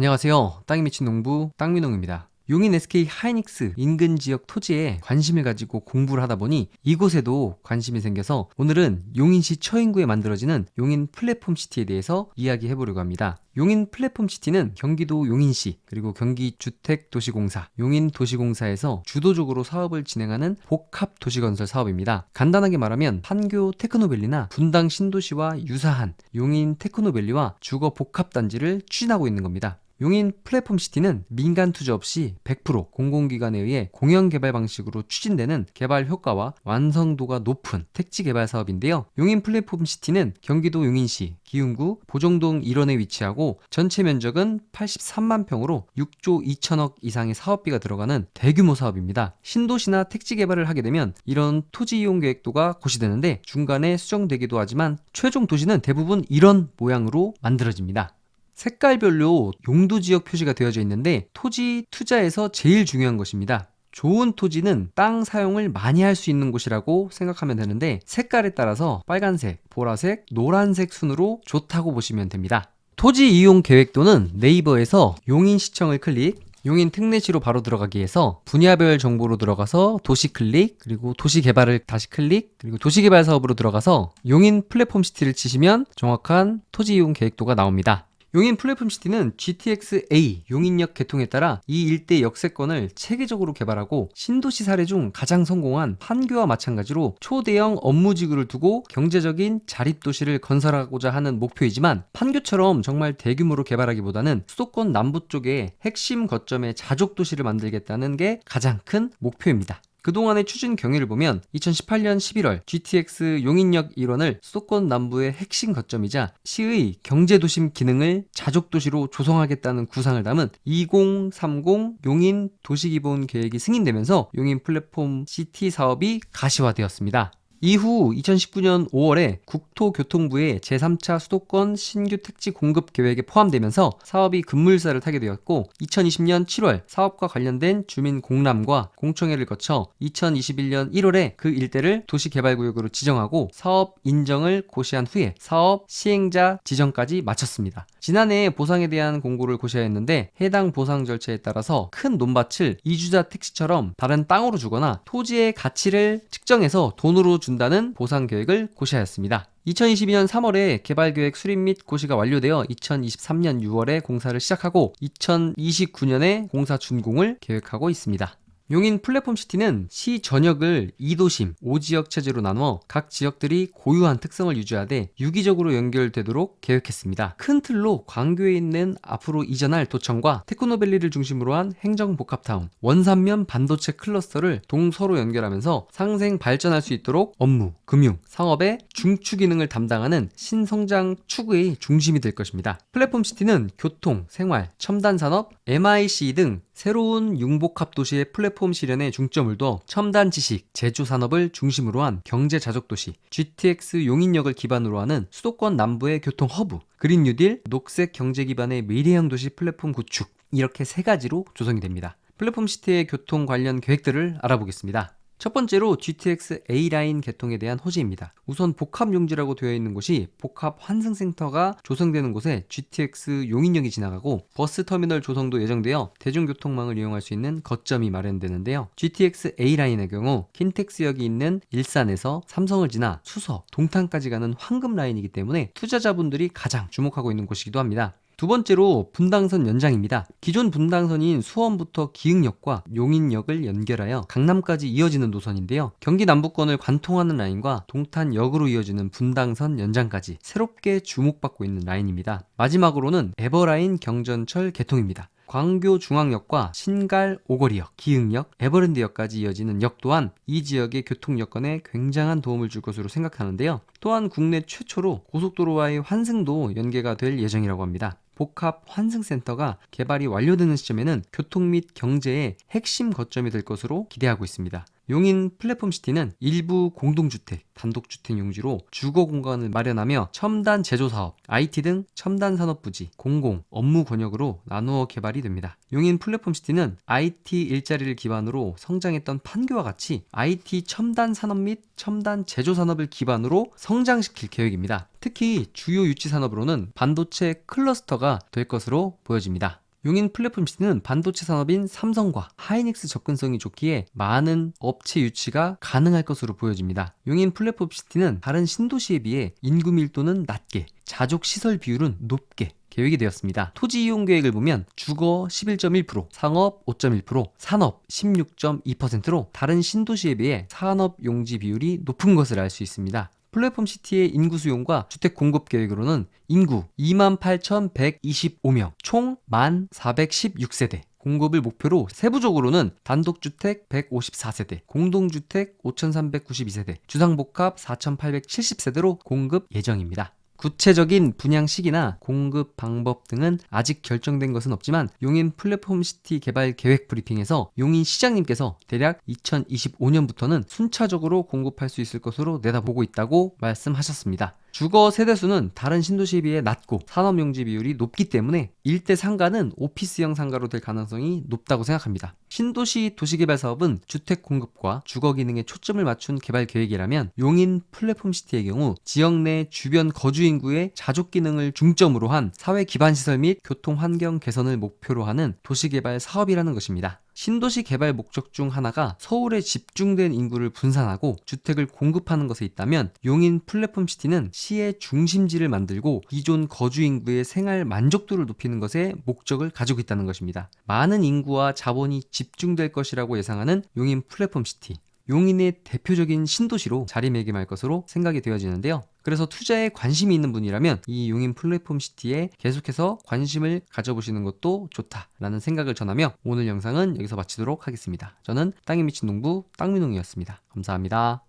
안녕하세요. 땅이 미친 농부 땅민홍입니다. 용인 SK 하이닉스 인근 지역 토지에 관심을 가지고 공부를 하다 보니 이곳에도 관심이 생겨서 오늘은 용인시 처인구에 만들어지는 용인 플랫폼시티에 대해서 이야기해 보려고 합니다. 용인 플랫폼시티는 경기도 용인시 그리고 경기주택도시공사, 용인도시공사에서 주도적으로 사업을 진행하는 복합도시건설 사업입니다. 간단하게 말하면 판교 테크노밸리나 분당 신도시와 유사한 용인 테크노밸리와 주거 복합단지를 추진하고 있는 겁니다. 용인 플랫폼시티는 민간 투자 없이 100% 공공기관에 의해 공영개발 방식으로 추진되는 개발 효과와 완성도가 높은 택지 개발 사업인데요. 용인 플랫폼시티는 경기도 용인시 기흥구 보정동 일원에 위치하고 전체 면적은 83만 평으로 6조 2천억 이상의 사업비가 들어가는 대규모 사업입니다. 신도시나 택지 개발을 하게 되면 이런 토지 이용 계획도가 고시되는데 중간에 수정되기도 하지만 최종 도시는 대부분 이런 모양으로 만들어집니다. 색깔별로 용도지역 표시가 되어져 있는데 토지 투자에서 제일 중요한 것입니다. 좋은 토지는 땅 사용을 많이 할 수 있는 곳이라고 생각하면 되는데 색깔에 따라서 빨간색, 보라색, 노란색 순으로 좋다고 보시면 됩니다. 토지 이용 계획도는 네이버에서 용인시청을 클릭, 용인 특례시로 바로 들어가기 위해서 분야별 정보로 들어가서 도시 클릭, 그리고 도시 개발을 다시 클릭, 그리고 도시 개발 사업으로 들어가서 용인 플랫폼시티를 치시면 정확한 토지 이용 계획도가 나옵니다. 용인 플랫폼시티는 GTX-A 용인역 개통에 따라 이 일대 역세권을 체계적으로 개발하고 신도시 사례 중 가장 성공한 판교와 마찬가지로 초대형 업무지구를 두고 경제적인 자립도시를 건설하고자 하는 목표이지만 판교처럼 정말 대규모로 개발하기보다는 수도권 남부 쪽에 핵심 거점의 자족도시를 만들겠다는 게 가장 큰 목표입니다. 그동안의 추진 경위를 보면 2018년 11월 GTX 용인역 일원을 수도권 남부의 핵심 거점이자 시의 경제도심 기능을 자족도시로 조성하겠다는 구상을 담은 2030 용인 도시기본 계획이 승인되면서 용인 플랫폼 시티 사업이 가시화되었습니다. 이후 2019년 5월에 국토교통부의 제3차 수도권 신규 택지 공급 계획에 포함되면서 사업이 급물살을 타게 되었고 2020년 7월 사업과 관련된 주민 공람과 공청회를 거쳐 2021년 1월에 그 일대를 도시개발구역으로 지정하고 사업 인정을 고시한 후에 사업 시행자 지정까지 마쳤습니다. 지난해 보상에 대한 공고를 고시하였는데 해당 보상 절차에 따라서 큰 논밭을 이주자 택지처럼 다른 땅으로 주거나 토지의 가치를 측정해서 돈으로 준다는 보상 계획을 고시하였습니다. 2022년 3월에 개발계획 수립 및 고시가 완료되어 2023년 6월에 공사를 시작하고 2029년에 공사 준공을 계획하고 있습니다. 용인 플랫폼시티는 시 전역을 2도심, 5지역 체제로 나누어 각 지역들이 고유한 특성을 유지하되 유기적으로 연결되도록 계획했습니다. 큰 틀로 광교에 있는 앞으로 이전할 도청과 테크노밸리를 중심으로 한 행정복합타운, 원산면 반도체 클러스터를 동서로 연결하면서 상생 발전할 수 있도록 업무, 금융, 상업의 중추 기능을 담당하는 신성장 추구의 중심이 될 것입니다. 플랫폼시티는 교통, 생활, 첨단산업, MIC 등 새로운 융복합 도시의 플랫폼 실현에 중점을 둬 첨단 지식, 제조 산업을 중심으로 한 경제 자족 도시, GTX 용인역을 기반으로 하는 수도권 남부의 교통 허브, 그린 뉴딜, 녹색 경제 기반의 미래형 도시 플랫폼 구축, 이렇게 세 가지로 조성이 됩니다. 플랫폼 시티의 교통 관련 계획들을 알아보겠습니다. 첫 번째로 GTX A라인 개통에 대한 호재입니다. 우선 복합용지라고 되어 있는 곳이 복합 환승센터가 조성되는 곳에 GTX 용인역이 지나가고 버스터미널 조성도 예정되어 대중교통망을 이용할 수 있는 거점이 마련되는데요. GTX A라인의 경우 킨텍스역이 있는 일산에서 삼성을 지나 수서, 동탄까지 가는 황금라인이기 때문에 투자자분들이 가장 주목하고 있는 곳이기도 합니다. 두 번째로 분당선 연장입니다. 기존 분당선인 수원부터 기흥역과 용인역을 연결하여 강남까지 이어지는 노선인데요. 경기 남부권을 관통하는 라인과 동탄역으로 이어지는 분당선 연장까지 새롭게 주목받고 있는 라인입니다. 마지막으로는 에버라인 경전철 개통입니다. 광교중앙역과 신갈 오거리역, 기흥역, 에버랜드역까지 이어지는 역 또한 이 지역의 교통 여건에 굉장한 도움을 줄 것으로 생각하는데요. 또한 국내 최초로 고속도로와의 환승도 연계가 될 예정이라고 합니다. 복합 환승센터가 개발이 완료되는 시점에는 교통 및 경제의 핵심 거점이 될 것으로 기대하고 있습니다. 용인 플랫폼시티는 일부 공동주택, 단독주택 용지로 주거 공간을 마련하며 첨단 제조사업, IT 등 첨단 산업부지, 공공, 업무 권역으로 나누어 개발이 됩니다. 용인 플랫폼시티는 IT 일자리를 기반으로 성장했던 판교와 같이 IT 첨단 산업 및 첨단 제조 산업을 기반으로 성장시킬 계획입니다. 특히 주요 유치 산업으로는 반도체 클러스터가 될 것으로 보여집니다. 용인 플랫폼시티는 반도체 산업인 삼성과 하이닉스 접근성이 좋기에 많은 업체 유치가 가능할 것으로 보여집니다. 용인 플랫폼시티는 다른 신도시에 비해 인구 밀도는 낮게, 자족 시설 비율은 높게 계획이 되었습니다. 토지 이용 계획을 보면 주거 11.1%, 상업 5.1%, 산업 16.2%로 다른 신도시에 비해 산업 용지 비율이 높은 것을 알 수 있습니다. 플랫폼시티의 인구 수용과 주택 공급 계획으로는 인구 28,125명, 총 1,416세대, 공급을 목표로 세부적으로는 단독주택 154세대, 공동주택 5,392세대, 주상복합 4,870세대로 공급 예정입니다. 구체적인 분양 시기나 공급 방법 등은 아직 결정된 것은 없지만 용인 플랫폼시티 개발 계획 브리핑에서 용인 시장님께서 대략 2025년부터는 순차적으로 공급할 수 있을 것으로 내다보고 있다고 말씀하셨습니다. 주거 세대수는 다른 신도시에 비해 낮고 산업용지 비율이 높기 때문에 일대 상가는 오피스형 상가로 될 가능성이 높다고 생각합니다. 신도시 도시개발 사업은 주택 공급과 주거 기능에 초점을 맞춘 개발 계획이라면 용인 플랫폼시티의 경우 지역 내 주변 거주 인구의 자족 기능을 중점으로 한 사회 기반 시설 및 교통 환경 개선을 목표로 하는 도시개발 사업이라는 것입니다. 신도시 개발 목적 중 하나가 서울에 집중된 인구를 분산하고 주택을 공급하는 것에 있다면 용인 플랫폼시티는 시의 중심지를 만들고 기존 거주 인구의 생활 만족도를 높이는 것에 목적을 가지고 있다는 것입니다. 많은 인구와 자본이 집중될 것이라고 예상하는 용인 플랫폼시티. 용인의 대표적인 신도시로 자리매김할 것으로 생각이 되어지는데요. 그래서 투자에 관심이 있는 분이라면 이 용인 플랫폼시티에 계속해서 관심을 가져보시는 것도 좋다라는 생각을 전하며 오늘 영상은 여기서 마치도록 하겠습니다. 저는 땅에 미친 농부 땅민홍이었습니다. 감사합니다.